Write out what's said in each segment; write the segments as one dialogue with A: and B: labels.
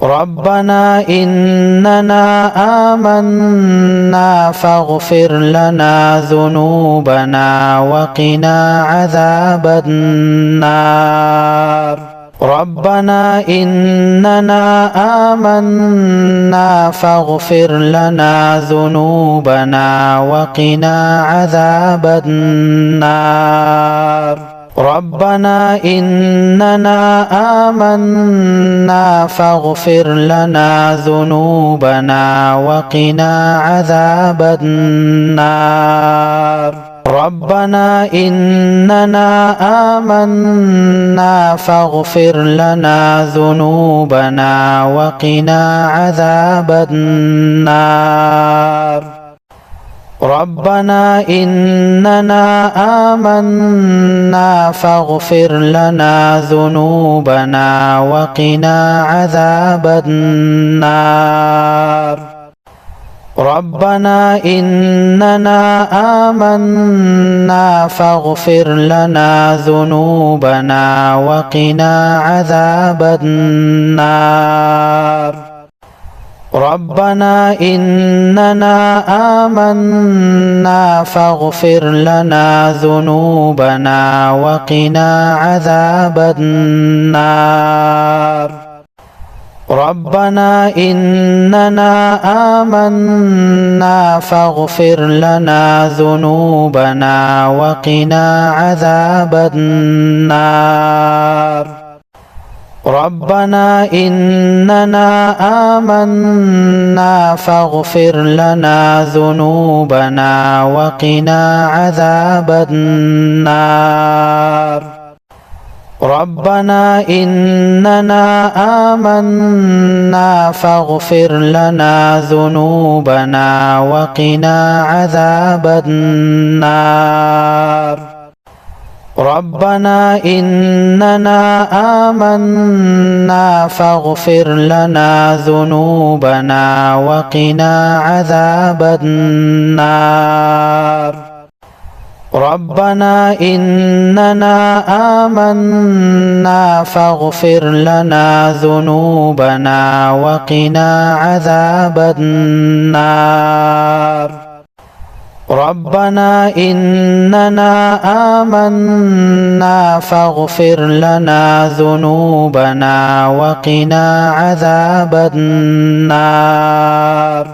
A: ربنا إننا آمنا فاغفر لنا ذنوبنا وقنا عذاب النار ربنا إننا آمنا فاغفر لنا ذنوبنا وقنا عذاب النار ربنا إننا آمنا فاغفر لنا ذنوبنا وقنا عذاب النار ربنا إننا آمنا فاغفر لنا ذنوبنا وقنا عذاب النار ربنا إننا آمنا فاغفر لنا ذنوبنا وقنا عذاب النار ربنا إننا آمنا فاغفر لنا ذنوبنا وقنا عذاب النار ربنا إننا آمنا فاغفر لنا ذنوبنا وقنا عذاب النار ربنا إننا آمنا فاغفر لنا ذنوبنا وقنا عذاب النار ربنا إننا آمنا فاغفر لنا ذنوبنا وقنا عذاب النار ربنا إننا آمنا فاغفر لنا ذنوبنا وقنا عذاب النار ربنا إننا آمنا فاغفر لنا ذنوبنا وقنا عذاب النار ربنا إننا آمنا فاغفر لنا ذنوبنا وقنا عذاب النار ربنا إننا آمنا فاغفر لنا ذنوبنا وقنا عذاب النار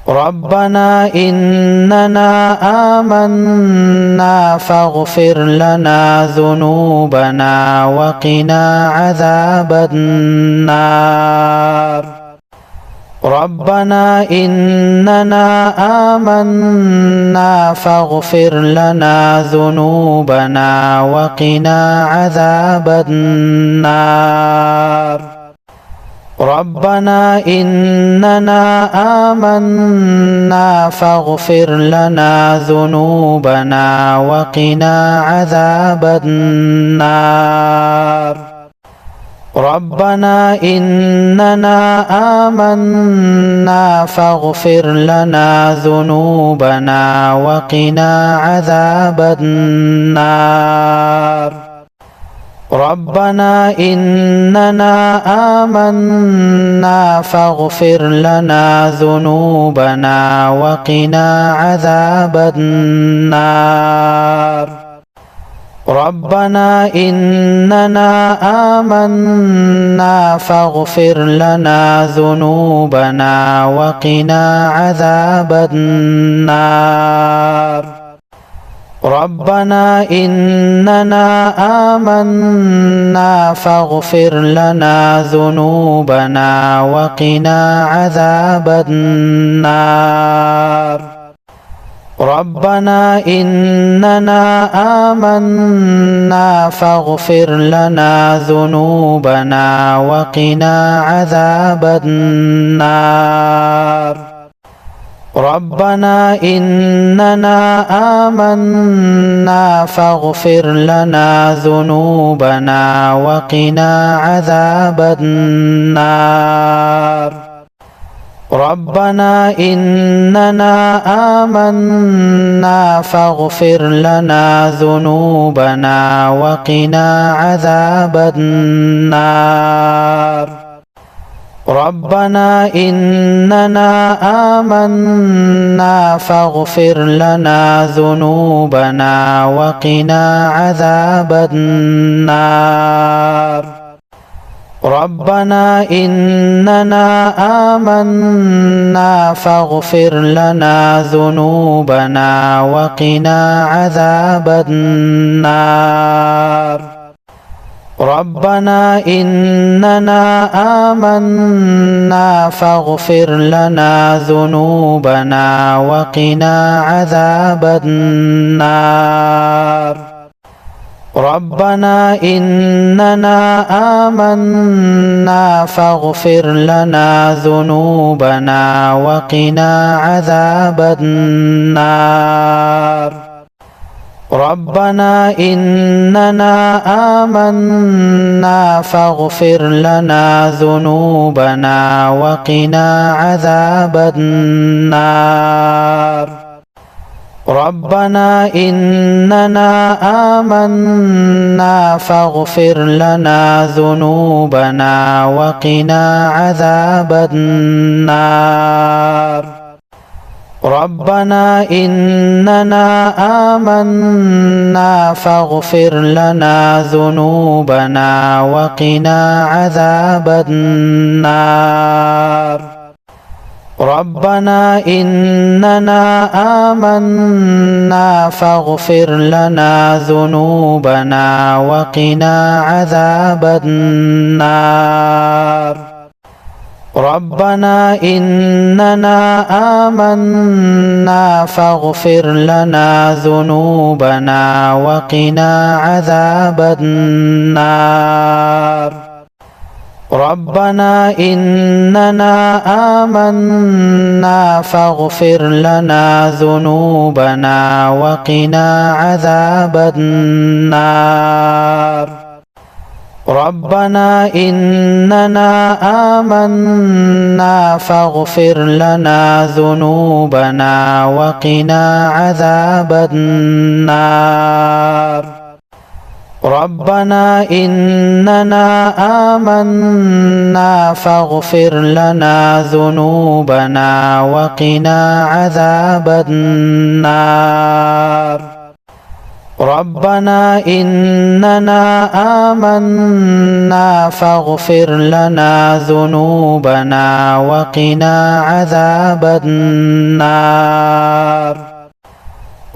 A: ربنا إننا آمنا فاغفر لنا ذنوبنا وقنا عذاب النار ربنا إننا آمنا فاغفر لنا ذنوبنا وقنا عذاب النار ربنا إننا آمنا فاغفر لنا ذنوبنا وقنا عذاب النار ربنا إننا آمنا فاغفر لنا ذنوبنا وقنا عذاب النار ربنا إننا آمنا فاغفر لنا ذنوبنا وقنا عذاب النار ربنا إننا آمنا فاغفر لنا ذنوبنا وقنا عذاب النار ربنا إننا آمنا فاغفر لنا ذنوبنا وقنا عذاب النار ربنا إننا آمنا فاغفر لنا ذنوبنا وقنا عذاب النار ربنا إننا آمنا فاغفر لنا ذنوبنا وقنا عذاب النار ربنا إننا آمنا فاغفر لنا ذنوبنا وقنا عذاب النار ربنا إننا آمنا فاغفر لنا ذنوبنا وقنا عذاب النار ربنا إننا آمنا فاغفر لنا ذنوبنا وقنا عذاب النار ربنا إننا آمنا فاغفر لنا ذنوبنا وقنا عذاب النار ربنا إننا آمنا فاغفر لنا ذنوبنا وقنا عذاب النار ربنا إننا آمنا فاغفر لنا ذنوبنا وقنا عذاب النار ربنا إننا آمنا فاغفر لنا ذنوبنا وقنا عذاب النار ربنا إننا آمنا فاغفر لنا ذنوبنا وقنا عذاب النار ربنا إننا آمنا فاغفر لنا ذنوبنا وقنا عذاب النار ربنا إننا آمنا فاغفر لنا ذنوبنا وقنا عذاب النار ربنا إننا آمنا فاغفر لنا ذنوبنا وقنا عذاب النار ربنا إننا آمنا فاغفر لنا ذنوبنا وقنا عذاب النار ربنا إننا آمنا فاغفر لنا ذنوبنا وقنا عذاب النار ربنا إننا آمنا فاغفر لنا ذنوبنا وقنا عذاب النار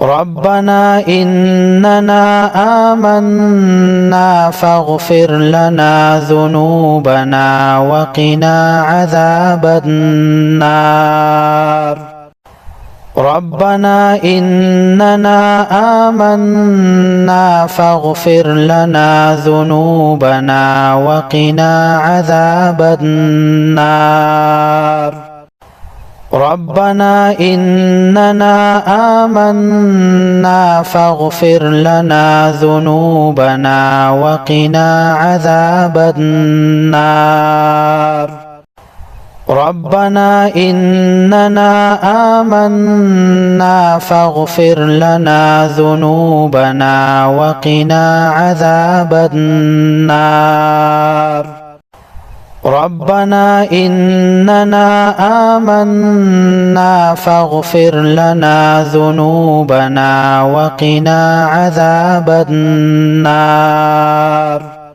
A: ربنا إننا آمنا فاغفر لنا ذنوبنا وقنا عذاب النار ربنا إننا آمنا فاغفر لنا ذنوبنا وقنا عذاب النار ربنا إننا آمنا فاغفر لنا ذنوبنا وقنا عذاب النار ربنا إننا آمنا فاغفر لنا ذنوبنا وقنا عذاب النار ربنا إننا آمنا فاغفر لنا ذنوبنا وقنا عذاب النار